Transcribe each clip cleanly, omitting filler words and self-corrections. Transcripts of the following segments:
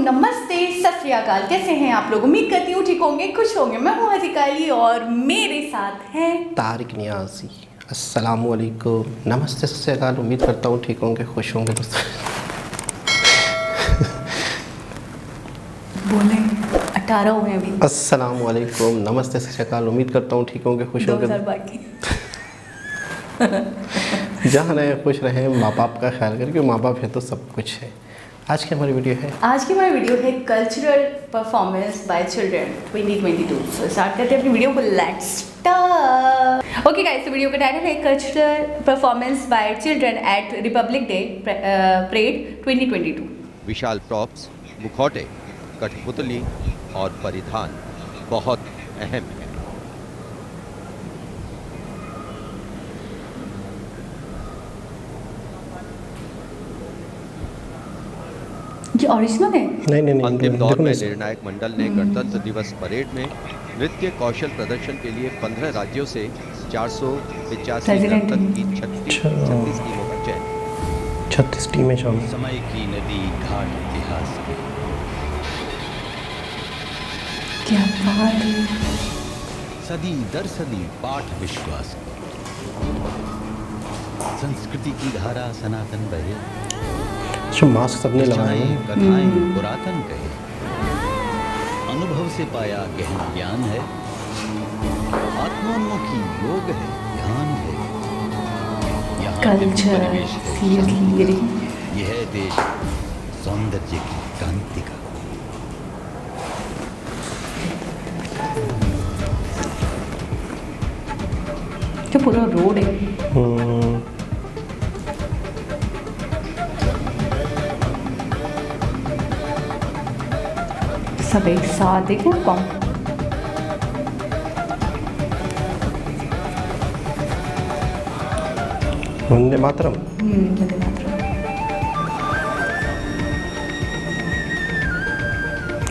नमस्ते, सत श्री अकाल। कैसे हैं आप लोग? उम्मीद करती हूँ ठीक होंगे, खुश होंगे। मैं हूँ हसीकाली और मेरे साथ हैं तारिक नियाज़ी। अस्सलामु अलैकुम, नमस्ते, सत श्री अकाल। उम्मीद करता हूँ ठीक होंगे, खुश होंगे दोस्तों। बोले 18 हुए हैं अभी। अस्सलामु अलैकुम, नमस्ते, सत श्री अकाल। उम्मीद करता हूँ ठीक होंगे, खुश होंगे। 2000 बाकी। जहाँ रहें खुश रहें, माँ बाप का ख्याल करें, क्योंकि माँ बाप है तो सब कुछ है। आज की हमारी वीडियो है cultural performance by children 2022। So start करते हैं अपनी वीडियो को। Let's start. ओके गाइस, तो वीडियो का टाइटल है cultural performance by children at Republic Day parade 2022। विशाल प्रॉप्स, मुखौटे, कठपुतली और परिधान बहुत अहम है। ये ओरिजिनल है? नहीं अंतिम दौर में देखो निर्णायक मंडल ने गणतंत्र दिवस परेड में नृत्य कौशल प्रदर्शन के लिए 15 राज्यों से 485 नर्तक की 36 टीमों का चयन। 36 टीमें शामिल। समय की नदी घाट इतिहास की। क्या बात है। सदी दर सदी पाठ विश्वास की। संस्कृति की धारा सनातन बहे। जो मास्क सबने लगाए हैं। कथाएं पुरातन कहे। अनुभव से पाया गहन ज्ञान है। आत्मोन्मुखी योग है, ध्यान है। यहाँ कल्चर सीरियसली यह है देश सौंदर्य की कांति का। जो पूरा रोड है। सब एक साथ देखें कौन। वंदे मातरम। वंदे मातरम।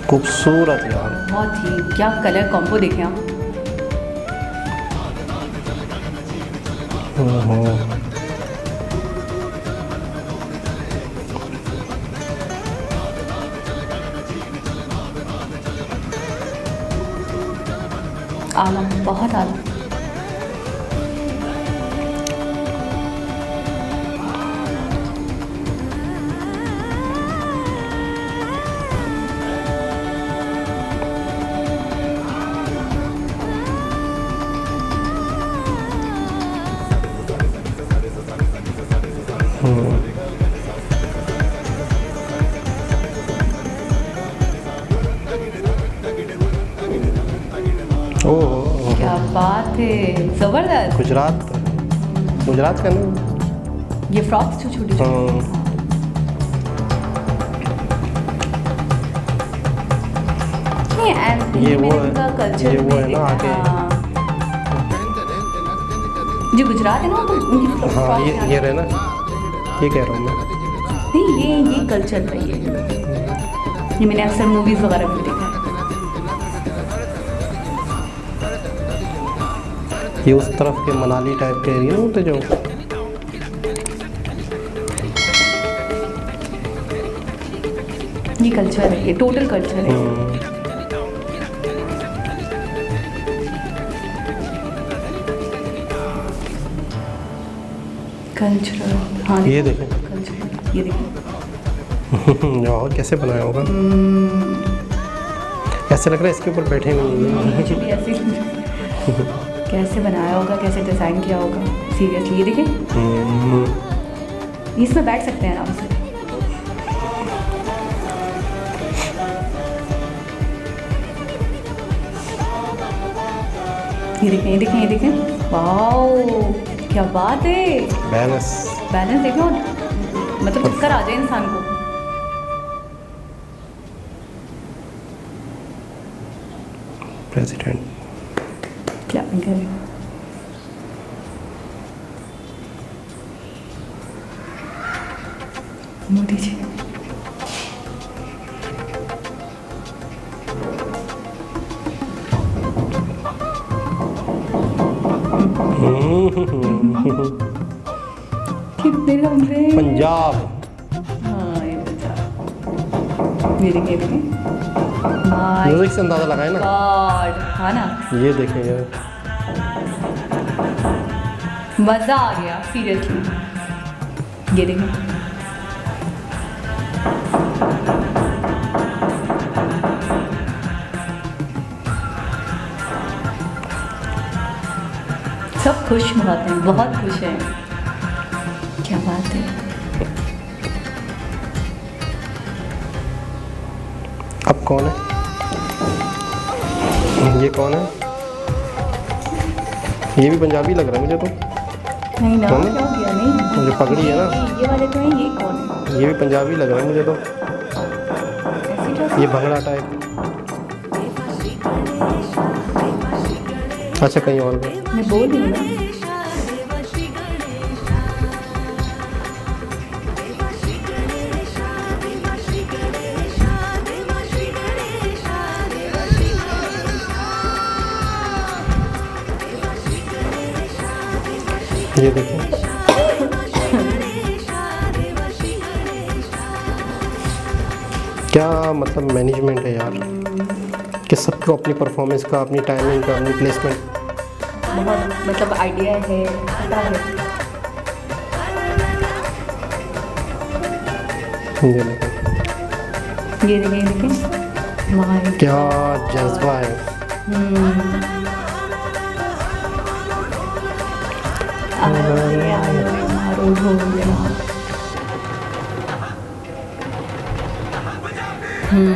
खूबसूरत यार, बहुत ही। क्या कलर कॉम्बो देखें आप। आला, बहुत आला। ओह, क्या बात है, जबरदस्त। गुजरात का नहीं। ये फ्रॉक्स जो छोटी छोटी। ये वो है ना आगे। जो गुजरात है ना, तो उनकी हाँ, ये रहे ना, ये कह रहा हूँ मैं। नहीं, ये कल्चर था। ये मैंने अक्सर मूवीज वगैरह में देखा है। ये उस तरफ के मनाली टाइप के एरिया होते जो। ये कल्चर है, ये टोटल कल्चर है। कल्चरल। हाँ, ये देखें। कल्चरल, ये देखें। और कैसे बनाया होगा। ऐसे लग रहा है इसके ऊपर बैठे हुए। मुझे भी ऐसे कैसे बनाया होगा, कैसे डिज़ाइन किया होगा। सीरियसली ये देखें। इसमें बैठ सकते हैं आराम से। ये देखें। वाओ, क्या बात है। बैलेंस देखो, मतलब चक्कर आ जाए इंसान को। प्रेसिडेंट क्लैपिंग करें। मोदी जी। कितने कमरे? पंजाब। हाँ, ये पंजाब। ये देखिए देखिए माय म्यूजिक से अंदाजा लगाए ना। गॉड, हाँ ना, ये देखें यार, मज़ा आ गया सीरियसली। ये देखें सब खुश बहुत हैं, बहुत खुश हैं। क्या बात है। अब कौन है? ये कौन है? ये भी पंजाबी लग रहा है मुझे तो। नहीं ना, कौन है? क्या हो गया? नहीं, जो पगड़ी है ना, ये वाले तो हैं। ये कौन है? ये भी पंजाबी लग रहा है मुझे तो। ऐसी ड्रेस? ये भंगड़ा टाइप। अच्छा कहीं और भी। मैं बोल रही हूँ ना। ये देखो क्या मतलब मैनेजमेंट है यार, कि सबको अपनी परफॉर्मेंस का, अपनी टाइमिंग का, अपनी प्लेसमेंट बहुत मतलब आइडिया है, पता है। ये देखो ये देखें माय क्या जज्बा है। मारो ढोल।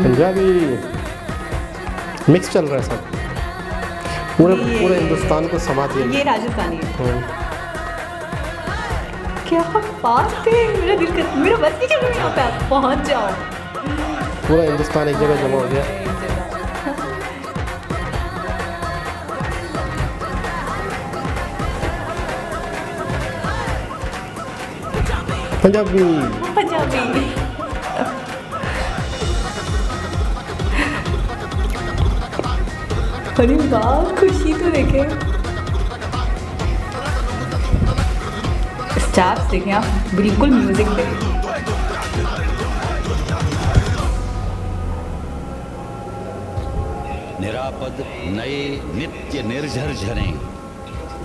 पंजाबी मिक्स चल रहा है सब, पूरे पूरे हिंदुस्तान को समा दिया। ये राजस्थानी है। हम्म। क्या बात है, मेरा दिल कर, मेरा बस नहीं चल रहा यहाँ पे आप पहुँच जाओ। पूरा हिंदुस्तान एक जगह जमा हो गया। पंजाबी पंजाबी अरे वाह, खुशी तो देखे, स्टेप्स देखें आप, बिल्कुल म्यूजिक पे। निरापद नए नित्य निर्झर झरें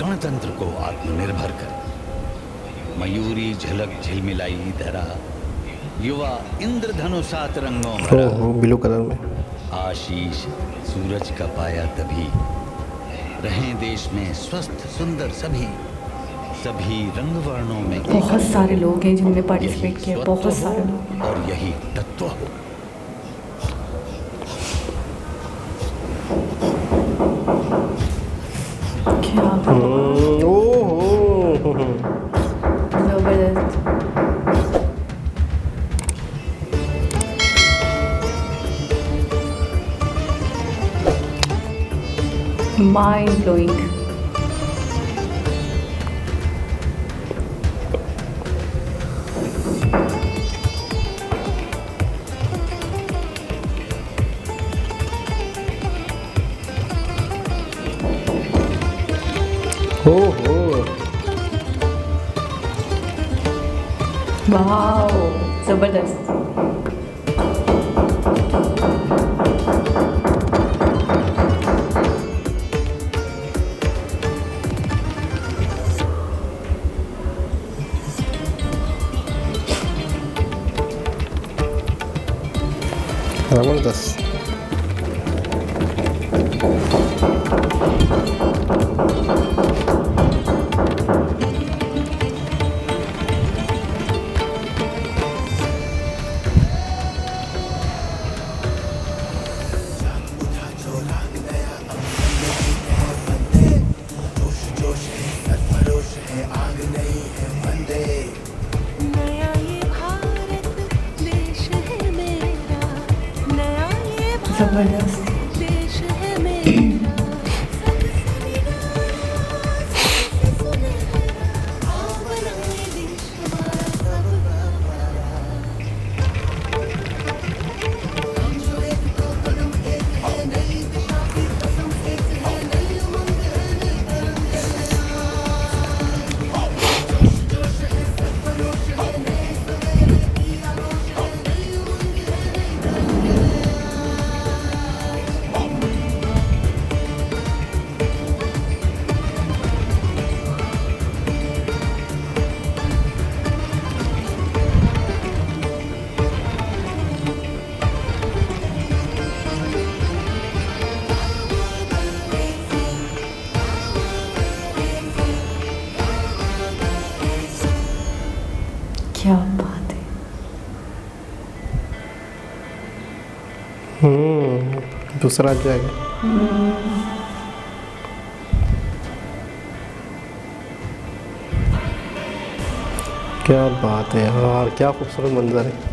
गणतंत्र को आत्मनिर्भर कर। मयूरी झलक झिलमिलाई धरा, युवा इंद्रधनुषात रंगों भरा। ब्लू कलर में आशीष सूरज का पाया तभी, रहें देश में स्वस्थ सुंदर सभी, सभी रंग वर्णों में बहुत सारे लोग हैं जिन्होंने पार्टिसिपेट यही किया, स्वत्व बहुत हो सारे लोग। और यही तत्व हो। क्या ओहो जबरदस्त। Mind blowing. ओहो वाओ, जबरदस्त। जबरदस्त। जबरदस्त। दूसरा जाएगा। क्या बात है यार, क्या खूबसूरत मंजर है।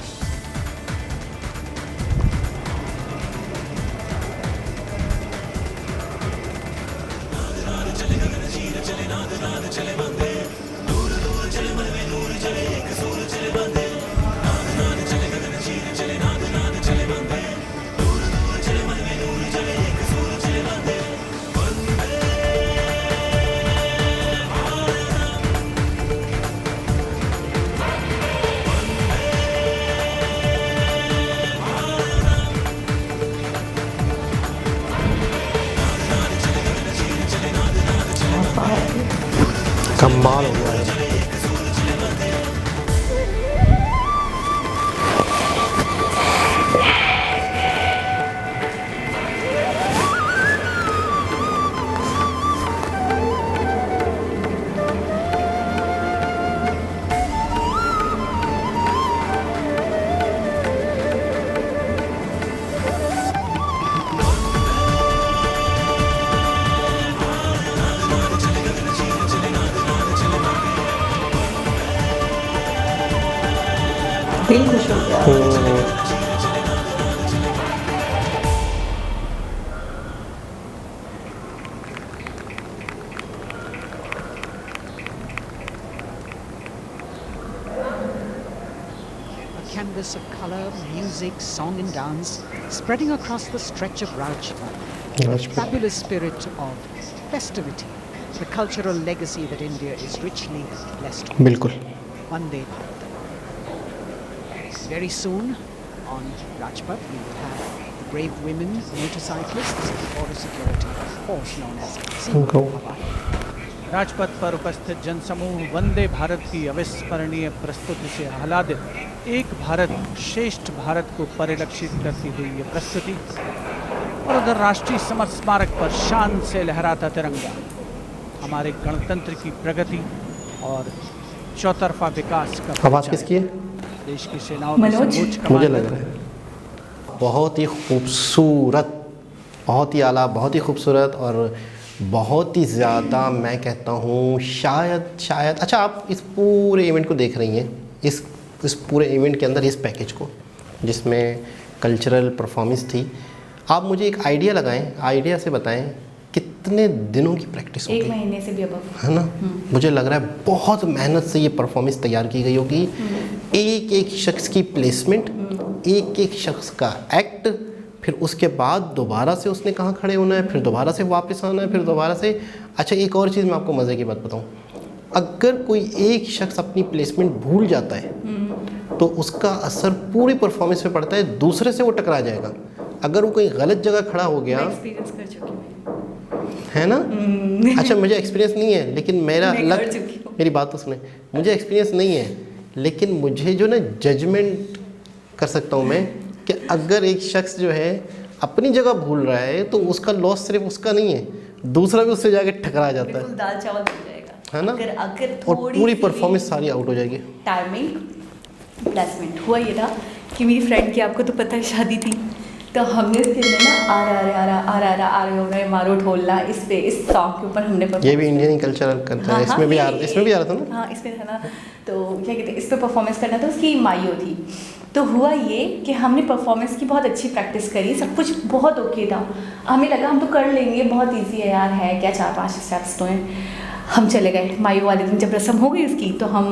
कमाल हो गया है। दिल खुश हो गया। Canvas of color, music, song and dance spreading across the stretch of Rajpath. Fabulous spirit of festivity, the cultural legacy that India is richly blessed with. बिल्कुल। Vande Bharat. Very soon on Rajpath we will have the brave women motorcyclists and border security force known as Seema Bhavani. Rajpath पर उपस्थित जनसमूह वंदे भारत की अविस्मरणीय प्रस्तुति से आह्लादित एक भारत श्रेष्ठ भारत को परिलक्षित करती हुई ये प्रस्तुति, और उधर राष्ट्रीय समर स्मारक पर शान से लहराता तिरंगा हमारे गणतंत्र की प्रगति और चौतरफा विकास का आवाज़ किसकी है? देश की सेनाओं में सर्वोच्च मुझे लग रहा है बहुत ही खूबसूरत, बहुत ही आला, बहुत ही खूबसूरत और बहुत ही ज़्यादा मैं कहता हूँ शायद अच्छा, आप इस पूरे इवेंट को देख रही हैं, इस पूरे इवेंट के अंदर इस पैकेज को जिसमें कल्चरल परफॉर्मेंस थी, आप मुझे एक आइडिया लगाएं, आइडिया से बताएं कितने दिनों की प्रैक्टिस होगी? 1 महीने से भी अबव, है ना? मुझे लग रहा है बहुत मेहनत से ये परफॉर्मेंस तैयार की गई होगी। एक एक शख्स की प्लेसमेंट, एक एक शख्स का एक्ट, फिर उसके बाद दोबारा से उसने कहाँ खड़े होना है, फिर दोबारा से वापस आना है, फिर दोबारा से। अच्छा, एक और चीज़ मैं आपको मज़े की बात बताऊँ, अगर कोई एक शख्स अपनी प्लेसमेंट भूल जाता है तो उसका असर पूरी परफॉर्मेंस पे पड़ता है, दूसरे से वो टकरा जाएगा। अगर वो कोई गलत जगह खड़ा हो गया, एक्सपीरियंस कर चुकी हूँ, है ना? अच्छा, मुझे एक्सपीरियंस नहीं है, लेकिन मेरी बात तो सुने, मुझे एक्सपीरियंस नहीं है, लेकिन मुझे जो ना जजमेंट कर सकता हूँ मैं कि अगर एक शख्स जो है अपनी जगह भूल रहा है तो उसका लॉस सिर्फ उसका नहीं है, दूसरा भी उससे जाके टकरा जाता है, दाल चावल बन जाएगा, है ना? अगर और पूरी परफॉर्मेंस सारी आउट हो जाएगी। टाइमिंग प्लेसमेंट हुआ ये था कि मेरी फ्रेंड की, आपको तो पता है, शादी थी, तो हमने उसके लिए ना आ रहा मारो ढोलना, इस सॉन्ग के ऊपर हमने ये भी इंडियन कल्चरल करता है, इसमें भी आ रहा था ना? हाँ, इसमें था ना, तो क्या कहते हैं, इस पर परफॉर्मेंस करना था, उसकी माइयो थी। तो हुआ ये कि हमने परफॉर्मेंस की बहुत अच्छी प्रैक्टिस करी, सब कुछ बहुत ओके था, हमें लगा हम तो कर लेंगे, बहुत ईजी है यार, है क्या, 4-5 स्टेप्स तो हैं। हम चले गए माइयो वाले दिन, जब रस्म हो गई उसकी, तो हम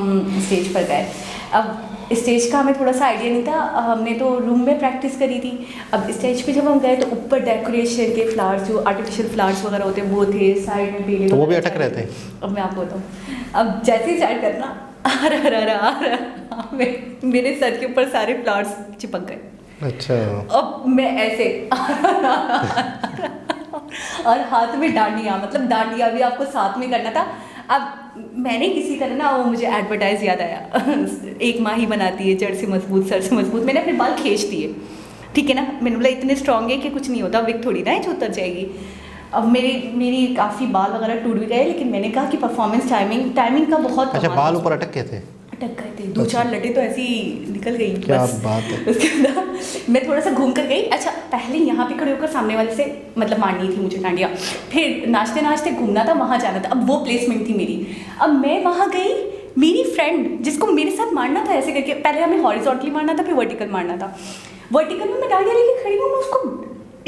स्टेज पर गए। अब स्टेज का हमें थोड़ा सा आइडिया नहीं था, हमने तो रूम में प्रैक्टिस करी थी। अब स्टेज पे जब हम गए तो ऊपर डेकोरेशन के फ्लावर्स, जो आर्टिफिशियल फ्लावर्स वगैरह होते हैं, वो थे, साइड में पेड़, तो वो भी अटक रहे थे। अब मैं आपको बताऊँ, अब जैसे ही स्टार्ट करना, आ रहा मेरे सर के ऊपर सारे फ्लावर्स चिपक गए। अच्छा। अब मैं ऐसे और हाथ में डांडिया, मतलब डांडिया भी आपको साथ में करना था। अब मैंने किसी तरह ना, वो मुझे एडवर्टाइज याद आया, एक माँ ही बनाती है जड़ से मजबूत सर से मजबूत, मैंने अपने बाल खींच दिए, ठीक है ना, मैंने बोला इतने स्ट्रॉन्ग है कि कुछ नहीं होता, विक थोड़ी ना है जो उतर जाएगी। अब मेरी काफ़ी बाल वगैरह टूट भी गए, लेकिन मैंने कहा कि परफॉर्मेंस टाइमिंग का बहुत। अच्छा, बाल ऊपर अटक गए थे? अटक गए थे, 2-4 लटे तो ऐसी निकल गई। क्या बस। बात है। उसके बाद मैं थोड़ा सा घूम कर गई। अच्छा, पहले यहाँ पे खड़े होकर सामने वाले से मतलब मारनी थी मुझे डांडिया, फिर नाचते नाचते घूमना था, वहाँ जाना था। अब वो प्लेसमेंट थी मेरी। अब मैं वहाँ गई, मेरी फ्रेंड जिसको मेरे साथ मारना था ऐसे करके, पहले हमें हॉरिजॉन्टली मारना था, फिर वर्टिकल मारना था। वर्टिकल में मैं डांडिया लेके खड़ी हूँ, मैं उसको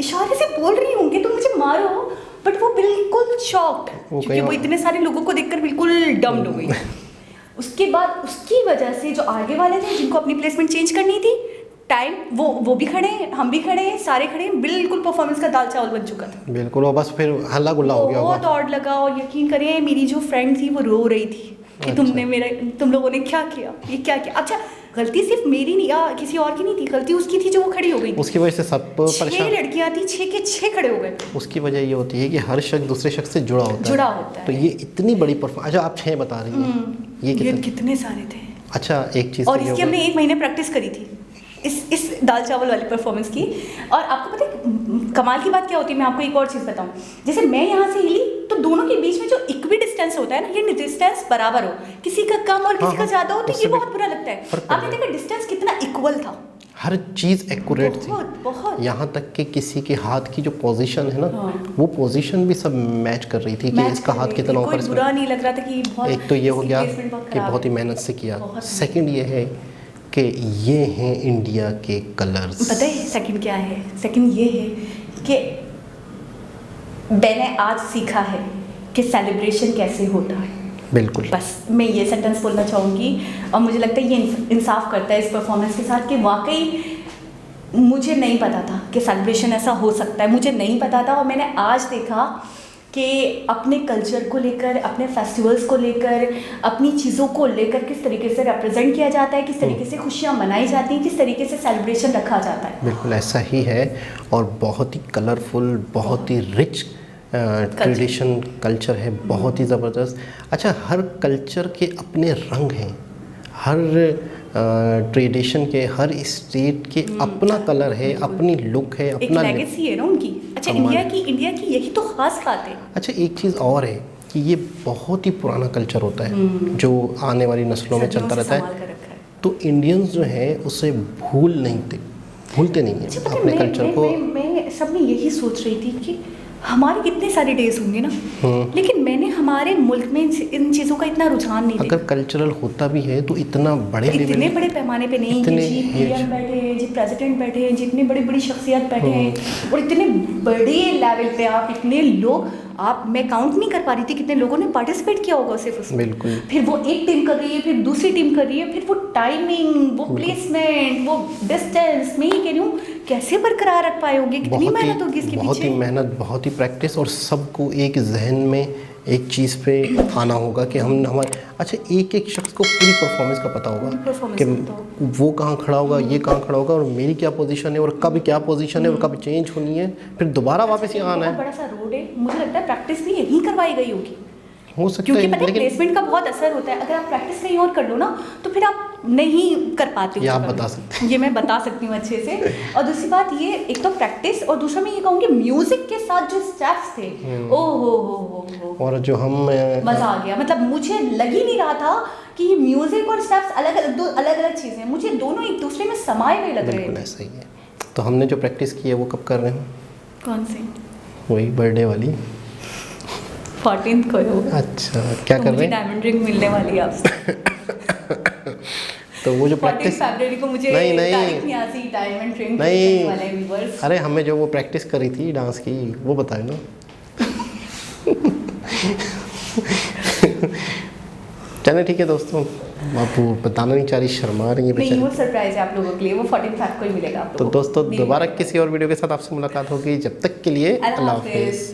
इशारे से बोल रही हूँ कि तुम मुझे मारो, बट वो बिल्कुल शॉक्ड, क्योंकि वो इतने सारे लोगों को देखकर बिल्कुल डम्ड हो गई। उसके बाद उसकी वजह से जो आगे वाले थे जिनको अपनी प्लेसमेंट चेंज करनी थी, टाइम वो भी खड़े हैं, हम भी खड़े हैं, सारे खड़े हैं, बिल्कुल परफॉर्मेंस का दाल चावल बन चुका था। बिल्कुल, और बस फिर हल्ला गुल्ला हो गया। बहुत दौड़ लगा, और यकीन करिए मेरी जो फ्रेंड थी वो रो रही थी कि तुम लोगों ने क्या किया, ये क्या किया। अच्छा, गलती सिर्फ मेरी नहीं या किसी और की नहीं थी, गलती उसकी थी जो वो खड़ी हो गई। उसकी वजह से सब परेशान। 6 लड़कियां थी, 6 के 6 खड़े हो गए। उसकी वजह ये होती है कि हर शख्स दूसरे शख्स से जुड़ा होता है। तो ये इतनी बड़ी परफॉर्मेंस। अच्छा, आप 6 बता रही हैं, ये कितने सारे थे। अच्छा, एक चीज़ और इसकी हमने 1 महीने प्रैक्टिस करी थी इस दाल चावल वाली परफॉर्मेंस की। और आपको पता है कमाल की बात क्या होती है, मैं आपको एक और चीज़ बताऊं। जैसे मैं यहाँ से हिली तो दोनों के बीच में जो इक्वी डिस्टेंस होता है ना, ये डिस्टेंस बराबर हो, किसी का कम और किसी का ज़्यादा हो तो ये बहुत बुरा लगता है। आपने देखा डिस्टेंस कितना इक्वल था, हर चीज़ एक्यूरेट थी। बहुत। यहाँ तक कि किसी के हाथ की जो पोजीशन है ना, वो पोजीशन भी सब मैच कर रही थी कि इसका हाथ कितना ऊपर। बुरा नहीं लग रहा था कि बहुत। एक तो ये हो गया कि बहुत ही मेहनत से किया। सेकंड ये है कि ये हैं इंडिया के कलर्स। पता है सेकंड क्या है? सेकंड ये है कि मैंने आज सीखा है कि सेलिब्रेशन कैसे होता है। बिल्कुल, बस मैं ये सेंटेंस बोलना चाहूँगी, और मुझे लगता है ये इंसाफ करता है इस परफॉर्मेंस के साथ कि वाकई मुझे नहीं पता था कि सेलिब्रेशन ऐसा हो सकता है, मुझे नहीं पता था। और मैंने आज देखा कि अपने कल्चर को लेकर, अपने फेस्टिवल्स को लेकर, अपनी चीज़ों को लेकर किस तरीके से रिप्रेजेंट किया जाता है, किस तरीके से खुशियाँ मनाई जाती हैं, किस तरीके से सेलिब्रेशन रखा जाता है। बिल्कुल ऐसा ही है, और बहुत ही कलरफुल, बहुत ही रिच ट्रेडिशन कल्चर है, बहुत ही ज़बरदस्त। अच्छा, हर कल्चर के अपने रंग हैं, हर ट्रेडिशन के, हर स्टेट के अपना कलर है, अपनी लुक है, अपना लेगेसी है ना उनकी। अच्छा, इंडिया की यही तो खास बात है। अच्छा, एक चीज़ और है कि ये बहुत ही पुराना कल्चर होता है जो आने वाली नस्लों में चलता रहता है। तो इंडियंस जो है उसे भूलते नहीं हैं अपने कल्चर को। मैं सब में यही सोच रही थी कि हमारे कितने सारे डेज होंगे ना, लेकिन मैंने हमारे मुल्क में इन चीज़ों का इतना रुझान नहीं देखा। अगर कल्चरल होता भी है तो इतने बड़े पैमाने पे नहीं। जी पीएम बैठे हैं, जी प्रेसिडेंट बैठे हैं, जितनी बड़ी बड़ी शख्सियत बैठे हैं, और इतने बड़े लेवल पे आप इतने लोग, मैं काउंट नहीं कर पा रही थी कितने लोगों ने पार्टिसिपेट किया होगा सिर्फ उसमें। बिल्कुल। फिर वो एक टीम कर रही है, फिर दूसरी टीम कर रही है, फिर वो टाइमिंग, वो प्लेसमेंट, वो डिस्टेंस, मैं ये कह रही हूँ कैसे बरकरार रख पाए होंगे, कितनी मेहनत होगी इसके पीछे। बहुत ही मेहनत, बहुत ही प्रैक्टिस, और सबको एक जहन में एक चीज़ पे आना होगा कि हम हमारे। अच्छा, एक शख्स को पूरी परफॉर्मेंस का पता होगा कि वो कहाँ खड़ा होगा, ये कहाँ खड़ा होगा, और मेरी क्या पोजीशन है, और कब क्या पोजीशन है, और कब चेंज होनी है, फिर दोबारा वापस यहाँ आना है। बड़ा सा रोड है, मुझे लगता है प्रैक्टिस भी यहीं करवाई गई होगी, हो सकता क्योंकि है, पता है लेकिन प्लेसमेंट का बहुत असर होता है। अगर आप प्रैक्टिस कहीं और कर लो ना तो फिर आप नहीं कर पाते हो। ये आप बता सकते हैं। ये मैं बता सकती हूँ अच्छे से। और दूसरी बात ये, एक तो प्रैक्टिस, और दूसरा मैं ये कहूँगी म्यूजिक के साथ जो स्टेप्स थे, ओ हो, और जो हम मज़ा आ गया। मतलब मुझे लग ही नहीं रहा था कि ये म्यूजिक और स्टेप्स दो अलग अलग चीज़ें हैं, मुझे दोनों एक दूसरे में समाये हुए लग रहे हैं। ऐसा ही है। तो हमने जो प्रैक्टिस की है वो कब कर रहे हैं? कौन सी? वही बर्थडे वाली 14th को होगा। अच्छा, क्या कर रहे हैं? डायमंड रिंग मिलने वाली है आपसे। तो वो जो प्रैक्टिस, 14 फरवरी को मुझे नहीं डायमंड रिंग नहीं, वाले व्यूअर्स। अरे हमें जो वो प्रैक्टिस करी थी डांस की वो बताए ना। चलें ठीक है दोस्तों, आप बताना नहीं चाह रही, शर्मा रही है बेचारी। नहीं, वो सरप्राइज है आप लोगों के लिए, वो 14 को ही मिलेगा आप लोगों को। तो दोस्तों दोबारा किसी और वीडियो के साथ आपसे मुलाकात होगी, जब तक के लिए अल्लाह हाफिज़।